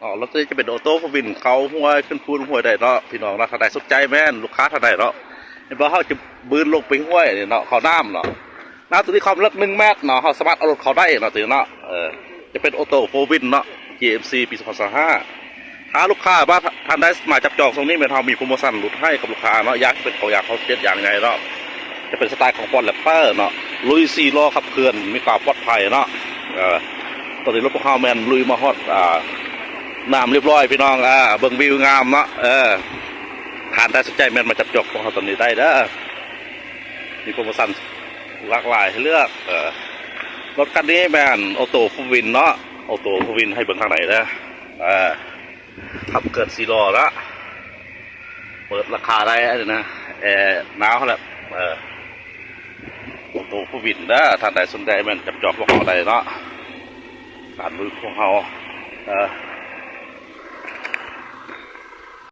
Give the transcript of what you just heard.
อ๋อรถจะเป็นออโต้วินเขาห้วยขึ้นพูนห้วยได้เนาะพี่น้องนะถ้าได้สนใจแม่นลูกค้าถ้าได้เนาะเห็นว่าเขาจะบืนลงไปห้วยเนาะเขาน้ำเนาะน้ำตัวนี้ความลึก1 เมตรเนาะเขาสามารถเอารถเขาได้เนาะตัวเนาะจะเป็นออโต้วินเนาะ GMC ปี2025ถ้าลูกค้าว่าท่านได้มาจับจองตรงนี้เป็นเรามีโปรโมชั่นลดให้กับลูกค้าเนาะอยากเป็นเขาอยากเขาเจ็ดอย่างไงเนาะจะเป็นสไตล์ของฟอนแลปเปอร์เนาะลุย4 ล้อขับเคลื่อนมีความปลอดภัยเนาะตอนนี้รถพวกเขาแมนลุยมาฮอดน้ำเรียบร้อยพี่น้องเบิ่งวิวงามเนาะทานได้สนใจแมนมาจับจองของเขาตอนนี้ได้เด้อมีโปรโมชั่นหลากหลายให้เลือกรถคันนี้แมนออโต้ฟูวินเนาะออโต้ฟูวินให้เบิ่งทางไหนนะขับเกิด4 ล้อละเปิดราคาได้เลยนะหนาวแหละออโต้ฟูวินนะท่านใดสนใจแมนจับจองของเขาได้เนาะการลุยของเขา